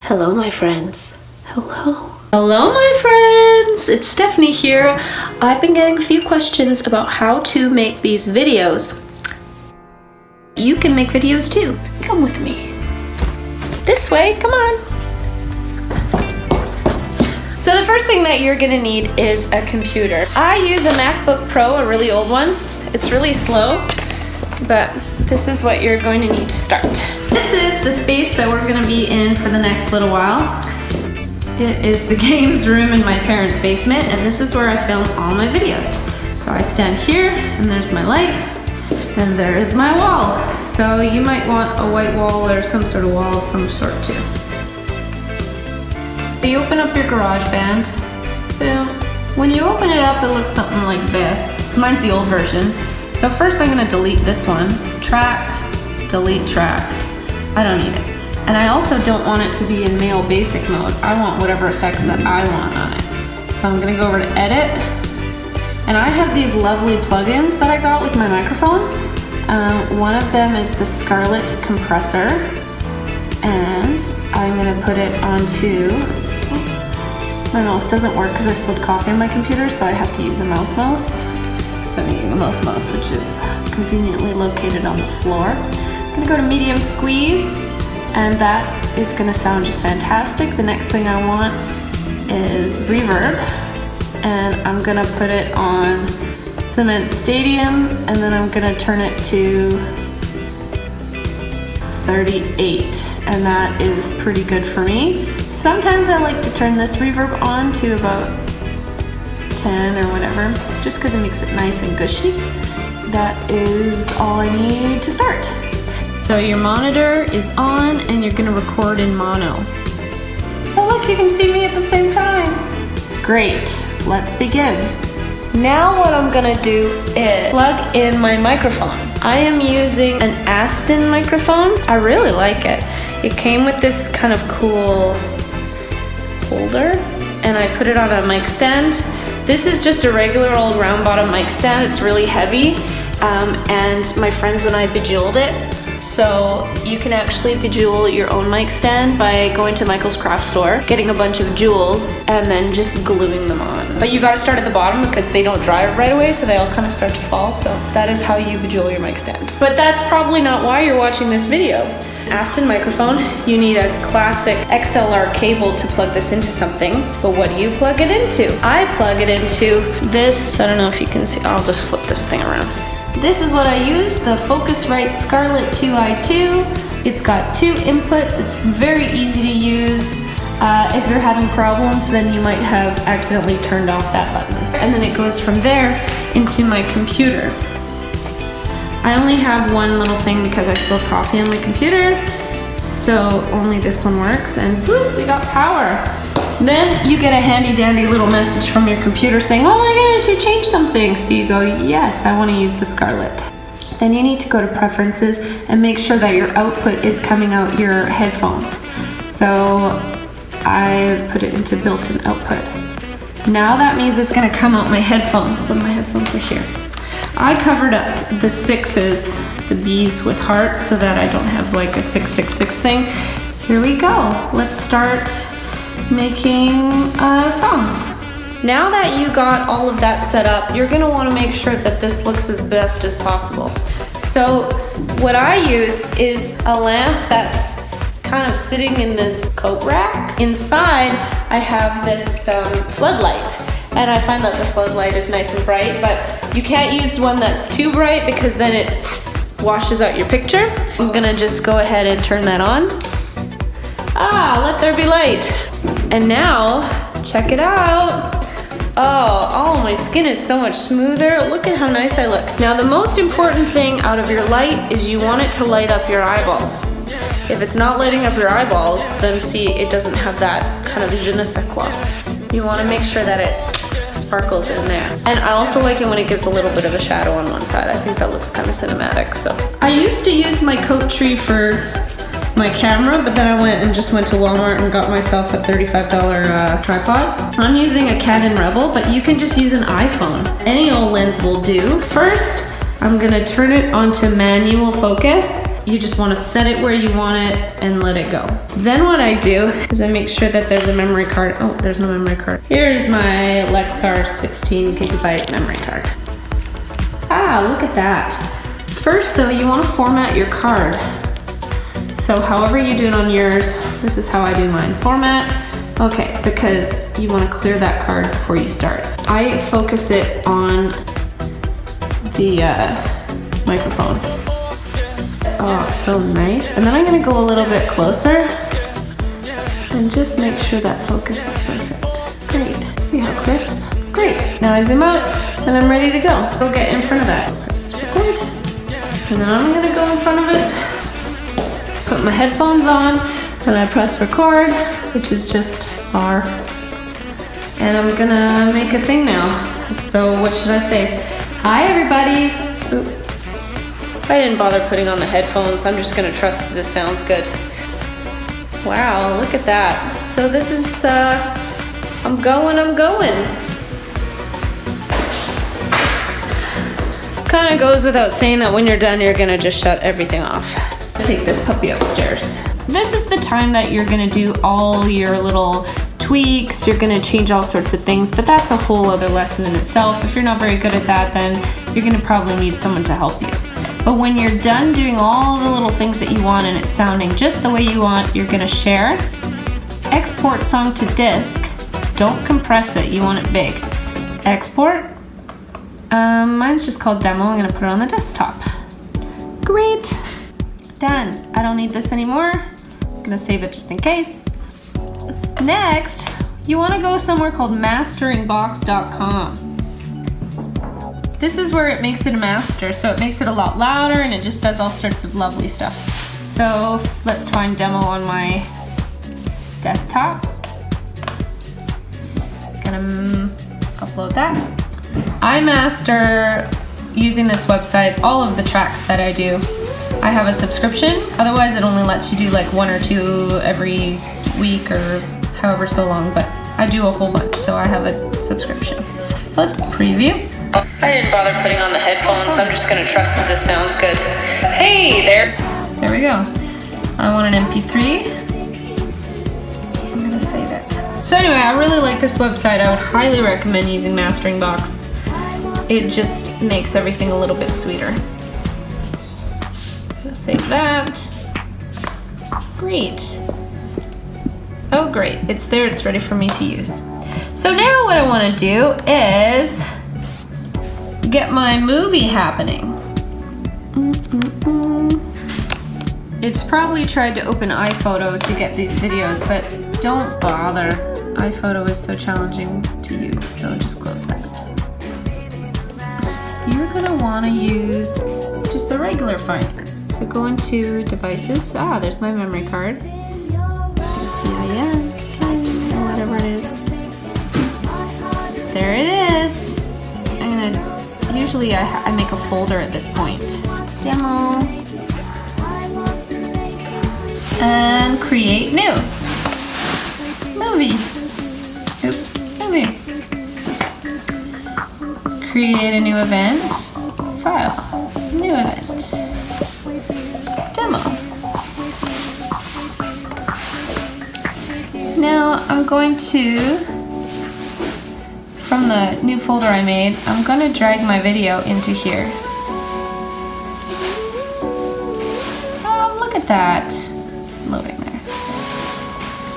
Hello, my friends. Hello. Hello, my friends. It's Stephanie here. I've been getting a few questions about how to make these videos. You can make videos too. Come with me. This way, come on. So the first thing that you're gonna need is a computer. I use a MacBook Pro, a really old one. It's really slow, but this is what you're going to need to start. This is the space that we're gonna be in for the next little while. It is the games room in my parents' basement, and this is where I film all my videos. So I stand here, and there's my light, and there is my wall. So you might want a white wall or some sort of wall of some sort too. So you open up your Garageband, boom. When you open it up, it looks something like this. Mine's the old version. So first I'm gonna delete this one. Track, delete track. I don't need it. And I also don't want it to be in male basic mode. I want whatever effects that I want on it. So I'm gonna go over to edit. And I have these lovely plugins that I got with my microphone. One of them is the Scarlett Compressor. And I'm gonna put it onto, my mouse doesn't work because I spilled coffee on my computer, so I have to use a mouse. So I'm using a mouse, which is conveniently located on the floor. I'm gonna go to medium squeeze, and that is gonna sound just fantastic. The next thing I want is reverb, and I'm gonna put it on Cement Stadium, and then I'm gonna turn it to 38, and that is pretty good for me. Sometimes I like to turn this reverb on to about 10 or whatever, just because it makes it nice and gushy. That is all I need to start. So your monitor is on and you're gonna record in mono. Oh look, you can see me at the same time. Great, let's begin. Now what I'm gonna do is plug in my microphone. I am using an Aston microphone. I really like it. It came with this kind of cool holder, and I put it on a mic stand. This is just a regular old round bottom mic stand. It's really heavy, and my friends and I bejeweled it. So you can actually bejewel your own mic stand by going to Michael's craft store, getting a bunch of jewels, and then just gluing them on. But you gotta start at the bottom because they don't dry right away, so they all kind of start to fall. So that is how you bejewel your mic stand. But that's probably not why you're watching this video. Aston microphone, you need a classic XLR cable to plug this into something. But what do you plug it into? I plug it into this, I don't know if you can see, I'll just flip this thing around. This is what I use, the Focusrite Scarlett 2i2. It's got 2 inputs, it's very easy to use. If you're having problems, then you might have accidentally turned off that button. And then it goes from there into my computer. I only have one little thing because I spilled coffee on my computer, so only this one works, and whoop, we got power. Then you get a handy dandy little message from your computer saying, oh my goodness, you changed something. So you go, yes, I want to use the Scarlett. Then you need to go to preferences and make sure that your output is coming out your headphones. So I put it into built-in output. Now that means it's going to come out my headphones, but my headphones are here. I covered up the 6s, the B's with hearts, so that I don't have like a 666 thing. Here we go. Let's start making a song. Now that you got all of that set up, you're gonna wanna make sure that this looks as best as possible. So what I use is a lamp that's kind of sitting in this coat rack. Inside, I have this floodlight. And I find that the floodlight is nice and bright, but you can't use one that's too bright because then it washes out your picture. I'm gonna just go ahead and turn that on. Ah, let there be light. And now, check it out. Oh, my skin is so much smoother. Look at how nice I look. Now, the most important thing out of your light is you want it to light up your eyeballs. If it's not lighting up your eyeballs, then see, it doesn't have that kind of je ne sais quoi. You want to make sure that it sparkles in there. And I also like it when it gives a little bit of a shadow on one side. I think that looks kind of cinematic. So I used to use my coat tree for my camera, but then I went to Walmart and got myself a $35 tripod. I'm using a Canon Rebel, but you can just use an iPhone. Any old lens will do. First, I'm gonna turn it onto manual focus. you just want to set it where you want it and let it go. Then what I do is I make sure that there's a memory card. Oh, there's no memory card. Here's my Lexar 16 gigabyte memory card. Ah, look at that. First though, you want to format your card. So however you do it on yours, this is how I do mine. Format, okay, because you want to clear that card before you start. I focus it on the microphone. Oh, so nice. And then I'm gonna go a little bit closer and just make sure that focus is perfect. Great, see how crisp? Great, now I zoom out and I'm ready to go. Go get in front of that. Press record. And then I'm gonna go in front of it, put my headphones on, and I press record, which is just R. And I'm gonna make a thing now. So what should I say? Hi everybody. Oop. I didn't bother putting on the headphones. I'm just gonna trust that this sounds good. Wow, look at that. So this is, I'm going. Kinda goes without saying that when you're done, you're gonna just shut everything off. Take this puppy upstairs. This is the time that you're gonna do all your little tweaks, you're gonna change all sorts of things, but that's a whole other lesson in itself. If you're not very good at that, then you're gonna probably need someone to help you. But when you're done doing all the little things that you want and it's sounding just the way you want, you're gonna share, export song to disk, don't compress it, you want it big. Export, mine's just called demo, I'm gonna put it on the desktop. Great, done. I don't need this anymore. I'm gonna save it just in case. Next, you wanna go somewhere called masteringbox.com. This is where it makes it a master, so it makes it a lot louder and it just does all sorts of lovely stuff. So let's find demo on my desktop. Gonna upload that. I master, using this website, all of the tracks that I do. I have a subscription, otherwise it only lets you do like 1 or 2 every week or however so long, but I do a whole bunch, so I have a subscription. So let's preview. I didn't bother putting on the headphones. I'm just gonna trust that this sounds good. Hey there. There we go. I want an MP3. I'm gonna save it. So anyway, I really like this website. I would highly recommend using Mastering Box. It just makes everything a little bit sweeter. I'm gonna save that. Great. Oh great, it's there, it's ready for me to use. So now what I wanna do is get my movie happening. It's probably tried to open iPhoto to get these videos, but don't bother. iPhoto is so challenging to use, so just close that. You're gonna wanna use just the regular Finder. So go into devices. Ah, there's my memory card. CIN, or whatever it is. There it is. I'm gonna, usually I make a folder at this point. Demo. And create new. Movie. Oops, movie. Create a new event. File. New event. Demo. Now I'm going to, from the new folder I made, I'm going to drag my video into here. Oh, look at that. It's loading there.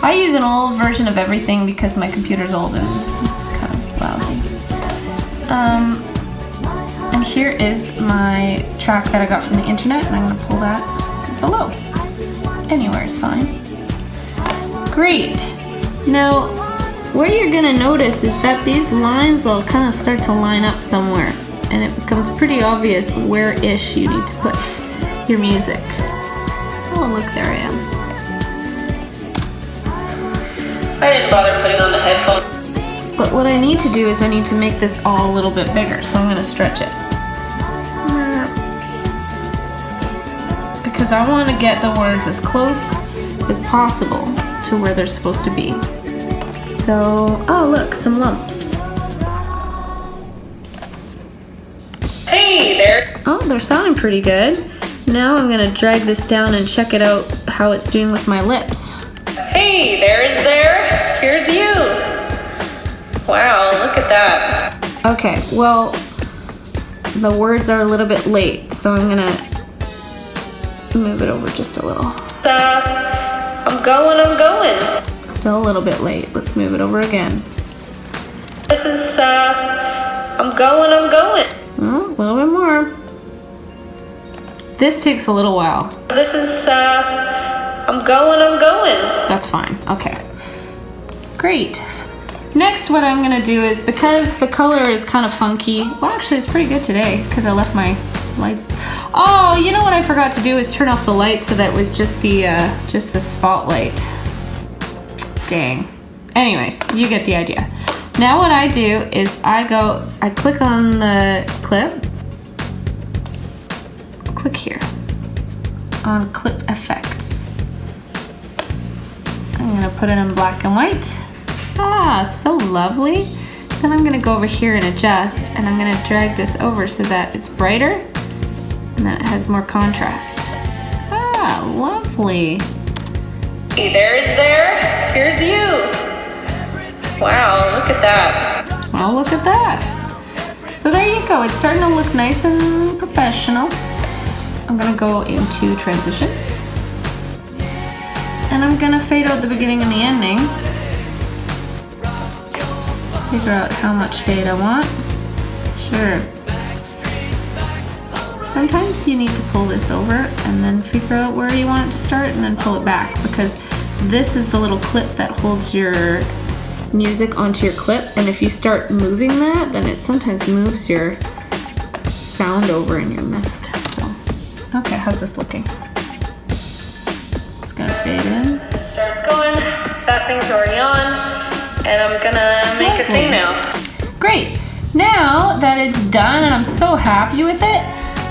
I use an old version of everything because my computer's old and kind of lousy. And here is my track that I got from the internet, and I'm going to pull that below. Anywhere is fine. Great. Now, what you're gonna notice is that these lines will kind of start to line up somewhere, and it becomes pretty obvious where-ish you need to put your music. Oh, look, there I am. I didn't bother putting on the headphones. But what I need to do is I need to make this all a little bit bigger, so I'm gonna stretch it. Because I want to get the words as close as possible to where they're supposed to be. So, oh look, some lumps. Hey there! Oh, they're sounding pretty good. Now I'm gonna drag this down and check it out how it's doing with my lips. Hey, there. Here's you. Wow, look at that. Okay, well, the words are a little bit late, so I'm gonna move it over just a little. I'm going. Still a little bit late. Let's move it over again. This is, I'm going. Oh, a little bit more. This takes a little while. This is, I'm going. That's fine, okay. Great. Next, what I'm gonna do is, because the color is kind of funky, well actually it's pretty good today, because I left my lights. Oh, you know what I forgot to do is turn off the light so that it was just the spotlight. Dang. Anyways, you get the idea. Now what I do is I click on the clip, click here on clip effects. I'm gonna put it in black and white. Ah, so lovely. Then I'm gonna go over here and adjust, and I'm gonna drag this over so that it's brighter and that it has more contrast. Ah, lovely. Hey, there. Here's you. Wow, look at that. Oh, look at that. So there you go. It's starting to look nice and professional. I'm gonna go into transitions. And I'm gonna fade out the beginning and the ending. Figure out how much fade I want. Sure. Sometimes you need to pull this over and then figure out where you want it to start and then pull it back, because this is the little clip that holds your music onto your clip, and if you start moving that, then it sometimes moves your sound over and you're messed. So, okay, how's this looking? It's gonna fade in. It starts going, that thing's already on. And I'm gonna make a thing now. Great. Now that it's done and I'm so happy with it,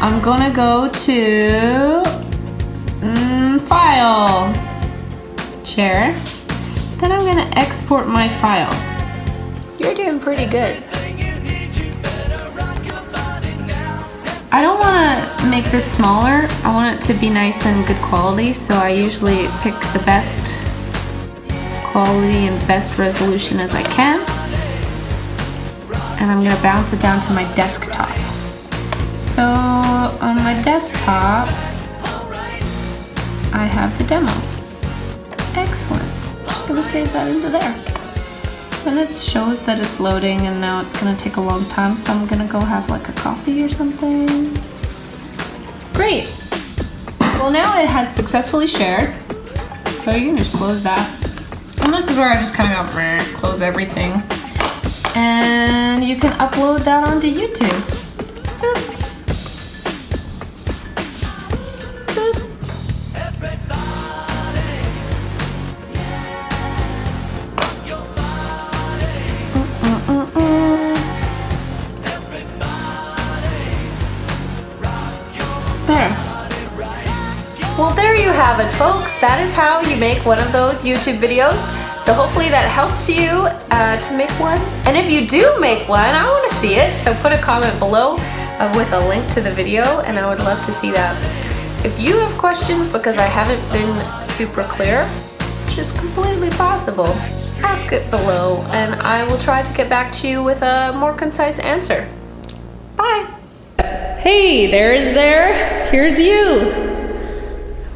I'm gonna go to File, Share. Then I'm gonna export my file. You're doing pretty good. I don't wanna make this smaller. I want it to be nice and good quality, so I usually pick the best quality and best resolution as I can, and I'm gonna bounce it down to my desktop. So on my desktop I have the demo. Excellent. Just gonna save that into there. And it shows that it's loading, and now it's gonna take a long time, so I'm gonna go have like a coffee or something. Great. Well, now it has successfully shared, so you can just close that. And this is where I just kind of go close everything. And you can upload that onto YouTube. Boop. Boop. There. Well, there you have it, folks. That is how you make one of those YouTube videos. So hopefully that helps you to make one. And if you do make one, I want to see it. So put a comment below with a link to the video, and I would love to see that. If you have questions because I haven't been super clear, which is completely possible, ask it below, and I will try to get back to you with a more concise answer. Bye. Hey, there. Here's you.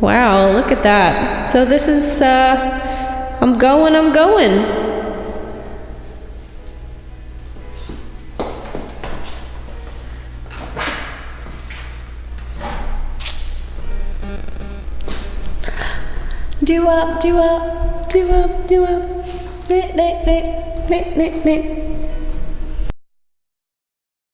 Wow, look at that. So this is, I'm going. Do up. Nip.